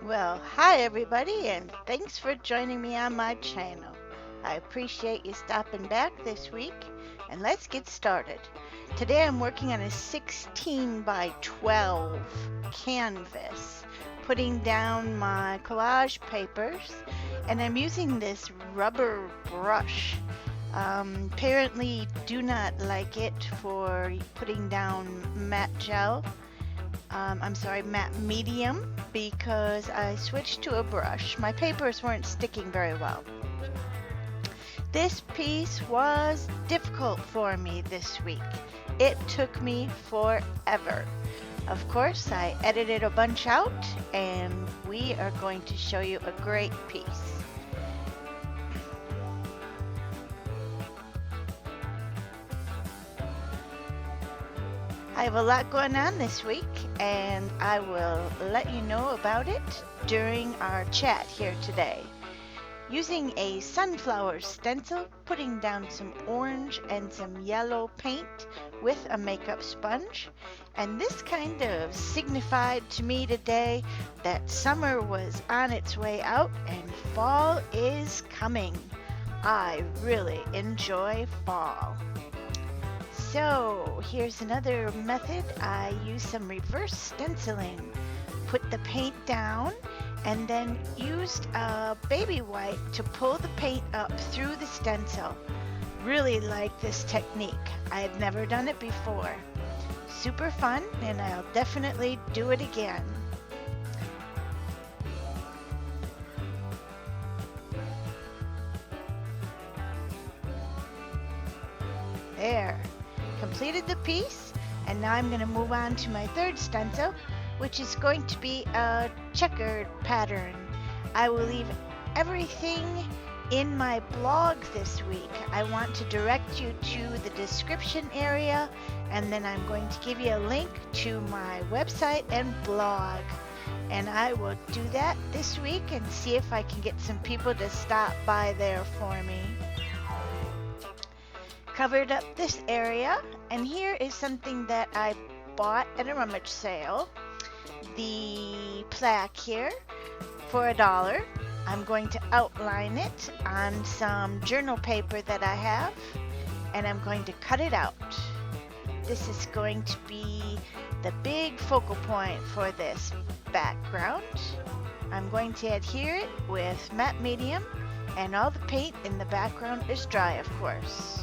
Well, hi everybody, and thanks for joining me on my channel. I appreciate you stopping back this week, and let's get started. Today I'm working on a 16 by 12 canvas, putting down my collage papers, and I'm using this rubber brush. Apparently do not like it for putting down matte gel. I'm sorry, matte medium, because I switched to a brush. My papers weren't sticking very well. This piece was difficult for me this week. It took me forever. Of course, I edited a bunch out, and we are going to show you a great piece. I have a lot going on this week, and I will let you know about it during our chat here today. Using a sunflower stencil, putting down some orange and some yellow paint with a makeup sponge. And this kind of signified to me today that summer was on its way out and fall is coming. I really enjoy fall. So here's another method. I use some reverse stenciling. Put the paint down and then used a baby wipe to pull the paint up through the stencil. Really like this technique. I had never done it before. Super fun, and I'll definitely do it again. There. Completed the piece, and now I'm going to move on to my third stencil, which is going to be a checkered pattern. I will leave everything in my blog this week. I want to direct you to the description area, and then I'm going to give you a link to my website and blog. And I will do that this week and see if I can get some people to stop by there for me. Covered up this area, and here is something that I bought at a rummage sale. The plaque here for $1. I'm going to outline it on some journal paper that I have, and I'm going to cut it out. This is going to be the big focal point for this background. I'm going to adhere it with matte medium, and all the paint in the background is dry, of course.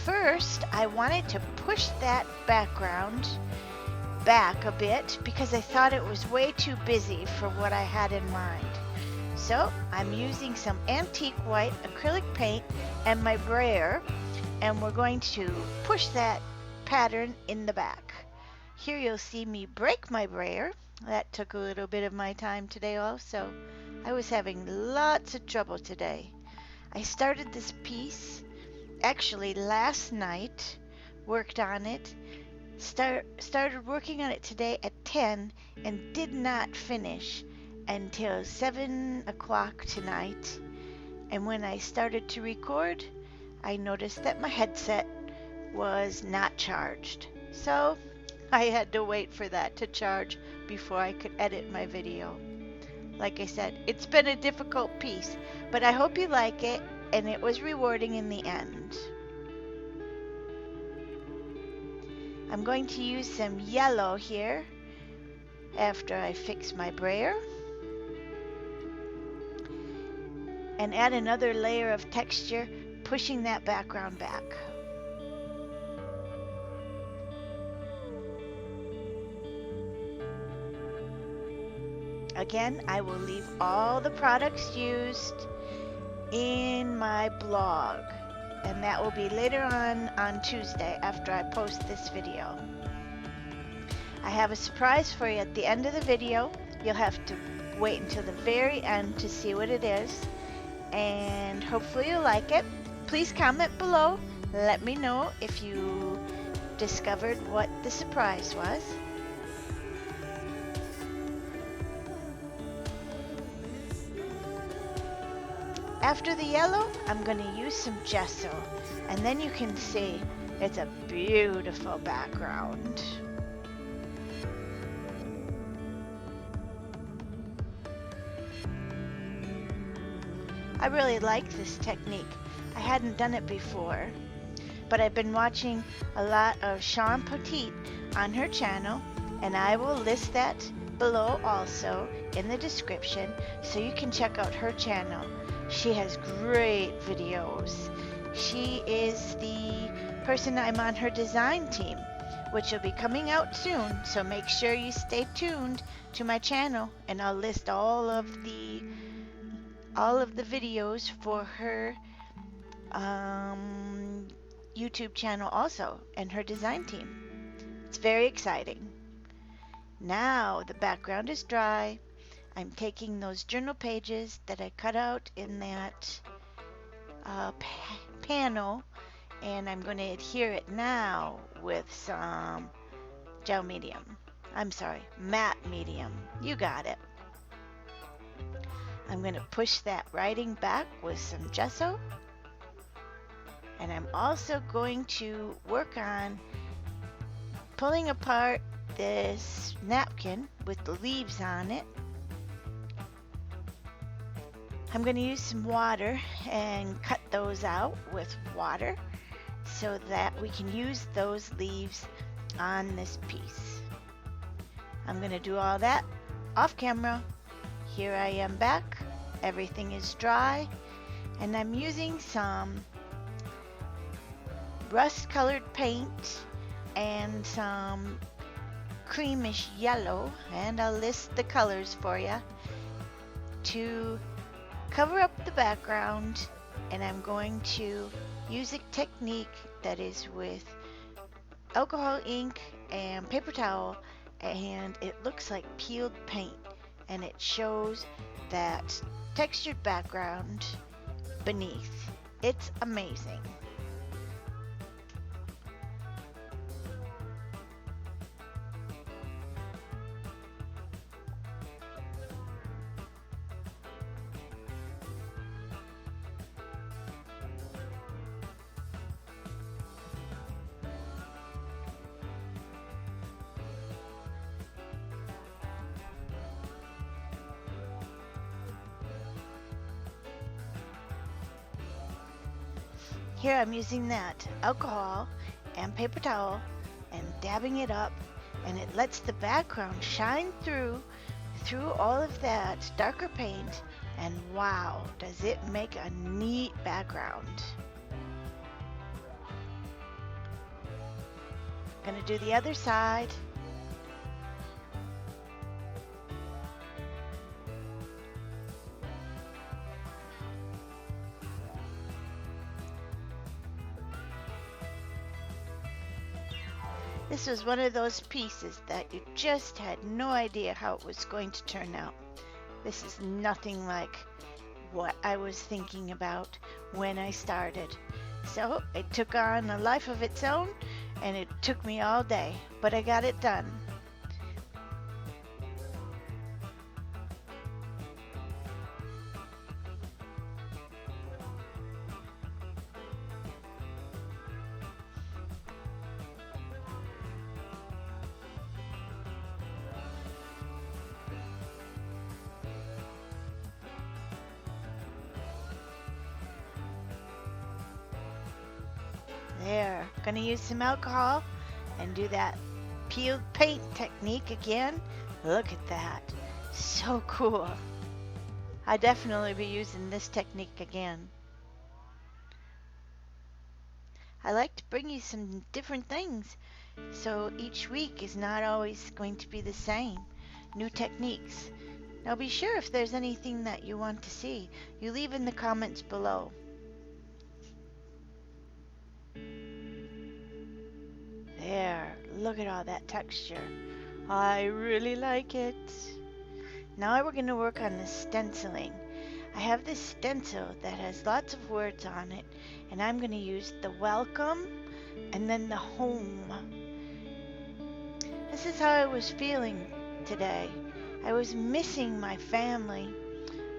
First, I wanted to push that background back a bit because I thought it was way too busy for what I had in mind. So I'm using some antique white acrylic paint and my brayer, and we're going to push that pattern in the back. Here you'll see me break my brayer. That took a little bit of my time today also. I was having lots of trouble today. I started this piece actually last night, worked on it, started working on it today at 10 and did not finish until 7 o'clock tonight. And when I started to record, I noticed that my headset was not charged. So I had to wait for that to charge before I could edit my video. Like I said, it's been a difficult piece, but I hope you like it, and it was rewarding in the end. I'm going to use some yellow here after I fix my brayer, and add another layer of texture, pushing that background back. Again, I will leave all the products used in my blog, and that will be later on Tuesday after I post this video. I have a surprise for you at the end of the video. You'll have to wait until the very end to see what it is, and hopefully you'll like it. Please comment below. Let me know if you discovered what the surprise was. After the yellow, I'm going to use some gesso, and then you can see It's a beautiful background. I really like this technique. I hadn't done it before, but I've been watching a lot of Shawn Petite on her channel, and I will list that below also in the description so you can check out her channel. She has great videos. She is the person I'm on her design team, which will be coming out soon, so make sure you stay tuned to my channel, and I'll list all of the videos for her YouTube channel also, and her design team. It's very exciting. Now the background is dry. I'm taking those journal pages that I cut out in that panel, and I'm going to adhere it now with some gel medium. I'm sorry, matte medium. You got it. I'm going to push that writing back with some gesso. And I'm also going to work on pulling apart this napkin with the leaves on it. I'm going to use some water and cut those out with water so that we can use those leaves on this piece. I'm going to do all that off camera. Here I am back. Everything is dry, and I'm using some rust colored paint and some creamish yellow, and I'll list the colors for you to cover up the background. And I'm going to use a technique that is with alcohol ink and paper towel, and it looks like peeled paint, and it shows that textured background beneath. It's amazing. Here I'm using that alcohol and paper towel and dabbing it up, and it lets the background shine through all of that darker paint, and wow, does it make a neat background. Gonna do the other side. This was one of those pieces that you just had no idea how it was going to turn out. This is nothing like what I was thinking about when I started. So it took on a life of its own, and it took me all day, but I got it done. There, gonna use some alcohol and do that peeled paint technique again. Look at that, so cool. I definitely be using this technique again. I like to bring you some different things, so each week is not always going to be the same. New techniques. Now be sure if there's anything that you want to see, you leave in the comments below. There, look at all that texture. I really like it. Now we're going to work on the stenciling. I have this stencil that has lots of words on it, and I'm going to use the welcome and then the home. This is how I was feeling today. I was missing my family.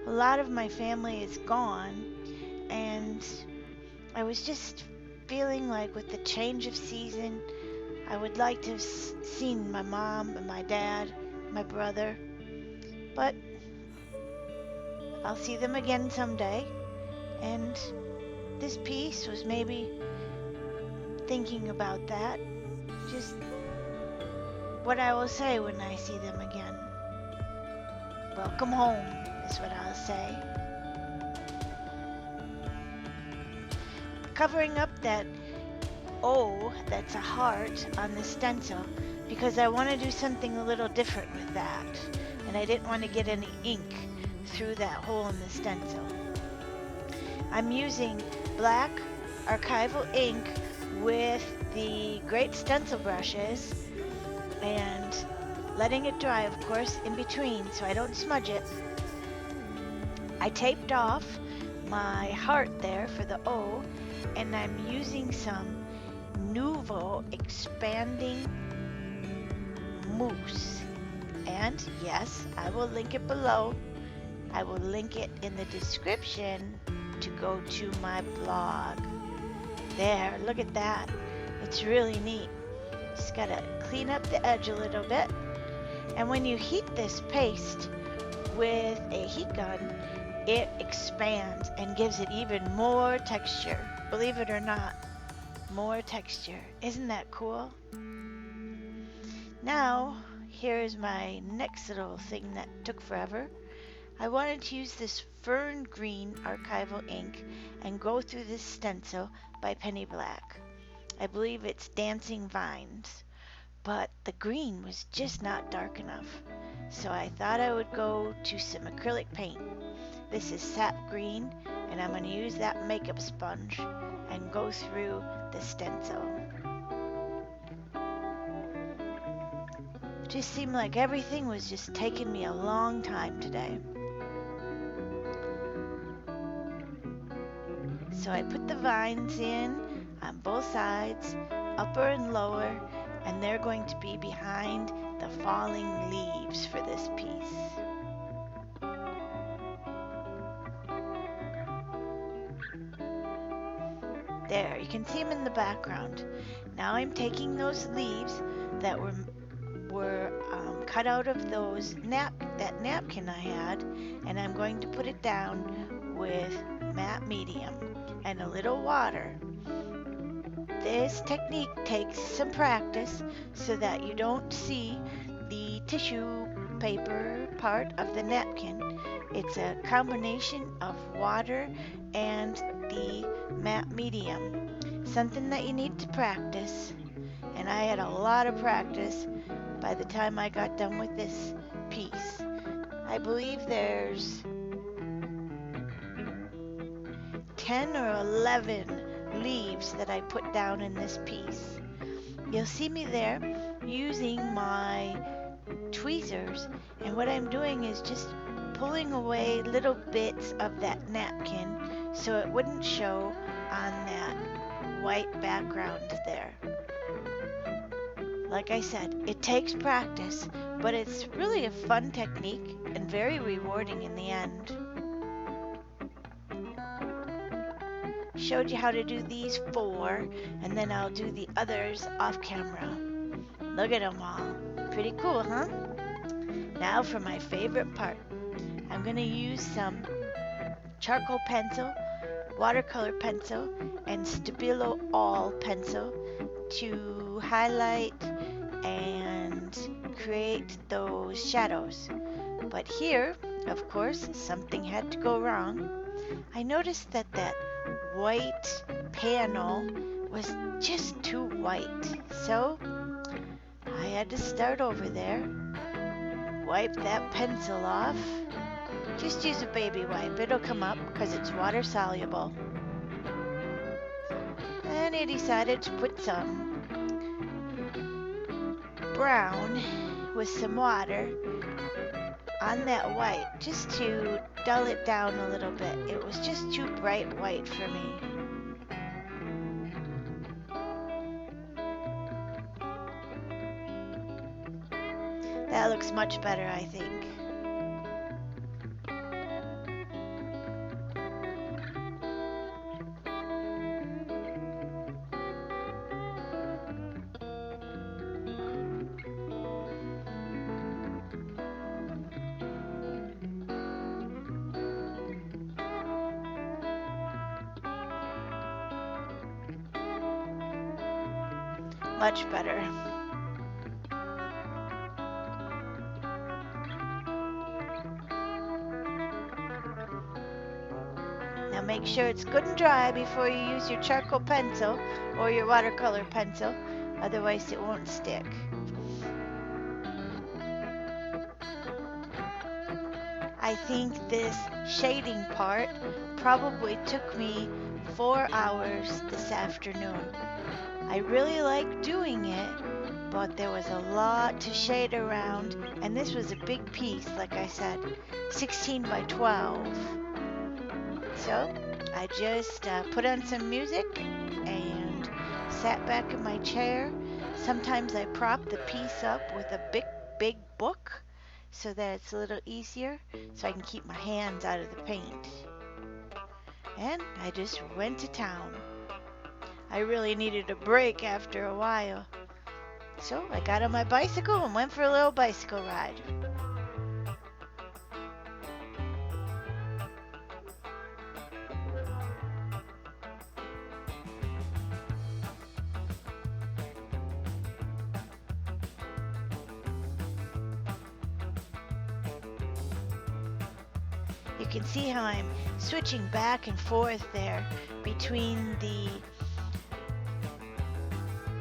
A lot of my family is gone, and I was just feeling like with the change of season, I would like to have seen my mom and my dad, my brother, but I'll see them again someday. And this piece was maybe thinking about that, just what I will say when I see them again. Welcome home is what I'll say. Covering up that O that's a heart on the stencil because I want to do something a little different with that. And I didn't want to get any ink through that hole in the stencil. I'm using black archival ink with the great stencil brushes and letting it dry, of course, in between so I don't smudge it. I taped off my heart there for the O, and I'm using some Nouveau expanding mousse. And yes, I will link it below. I will link it in the description to go to my blog. There, look at that. It's really neat. Just gotta clean up the edge a little bit. And when you heat this paste with a heat gun, it expands and gives it even more texture. Believe it or not, more texture. Isn't that cool? Now, here's my next little thing that took forever. I wanted to use this fern green archival ink and go through this stencil by Penny Black. I believe it's Dancing Vines, but the green was just not dark enough. So I thought I would go to some acrylic paint. This is sap green, and I'm going to use that makeup sponge and go through the stencil. Just seemed like everything was just taking me a long time today. So I put the vines in on both sides, upper and lower, and they're going to be behind the falling leaves for this piece. There, you can see them in the background. Now I'm taking those leaves that were cut out of that napkin I had, and I'm going to put it down with matte medium and a little water. This technique takes some practice so that you don't see the tissue paper part of the napkin. It's a combination of water and the matte medium. Something that you need to practice, and I had a lot of practice by the time I got done with this piece. I believe there's 10 or 11 leaves that I put down in this piece. You'll see me there using my tweezers, and what I'm doing is just pulling away little bits of that napkin so it wouldn't show on that white background there. Like I said, it takes practice, but it's really a fun technique and very rewarding in the end. Showed you how to do these 4, and then I'll do the others off camera. Look at them all. Pretty cool, huh? Now for my favorite part. I'm going to use some charcoal pencil, watercolor pencil, and Stabilo All pencil to highlight and create those shadows. But here, of course, something had to go wrong. I noticed that white panel was just too white, so I had to start over there, wipe that pencil off. Just use a baby wipe, it'll come up because it's water soluble. And I decided to put some brown with some water on that white just to dull it down a little bit. It was just too bright white for me. That looks much better, I think. Much better. Now make sure it's good and dry before you use your charcoal pencil or your watercolor pencil, otherwise it won't stick. I think this shading part probably took me 4 hours this afternoon. I really like doing it, but there was a lot to shade around, and this was a big piece, like I said, 16 by 12. So I just put on some music and sat back in my chair. Sometimes I prop the piece up with a big book so that it's a little easier, so I can keep my hands out of the paint. And I just went to town. I really needed a break after a while. So I got on my bicycle and went for a little bicycle ride. You can see how I'm switching back and forth there between the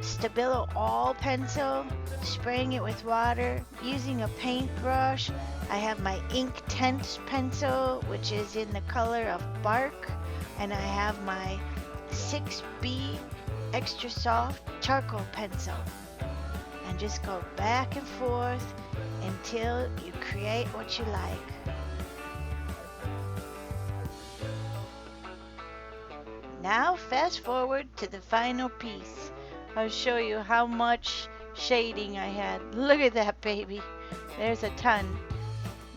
Stabilo All pencil, spraying it with water, using a paintbrush. I have my Ink Tent pencil, which is in the color of bark, and I have my 6B extra soft charcoal pencil. And just go back and forth until you create what you like. Now fast forward to the final piece. I'll show you how much shading I had. Look at that baby. There's a ton.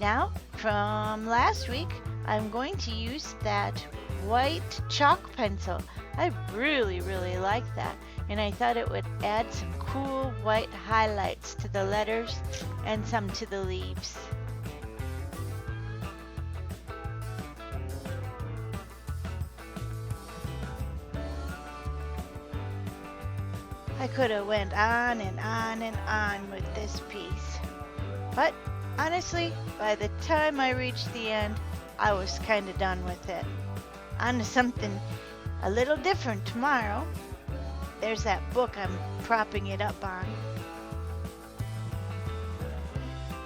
Now, from last week, I'm going to use that white chalk pencil. I really like that. And I thought it would add some cool white highlights to the letters and some to the leaves. I could have went on and on and on with this piece. But honestly, by the time I reached the end, I was kind of done with it. On to something a little different tomorrow. There's that book I'm propping it up on.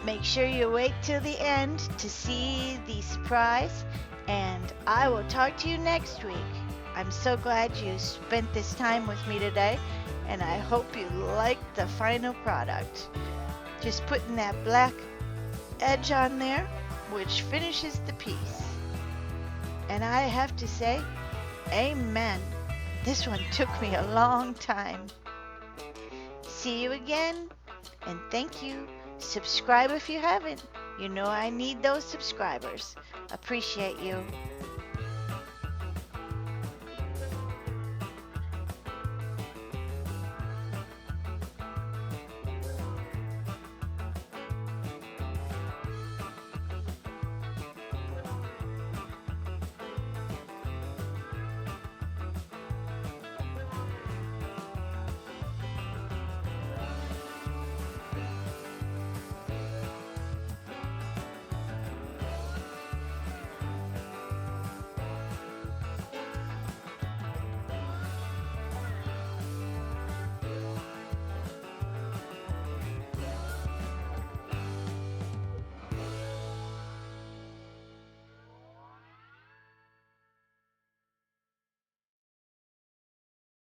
Make sure you wait till the end to see the surprise, and I will talk to you next week. I'm so glad you spent this time with me today, and I hope you liked the final product. Just putting that black edge on there, which finishes the piece. And I have to say, amen. This one took me a long time. See you again, and thank you. Subscribe if you haven't. You know I need those subscribers. Appreciate you.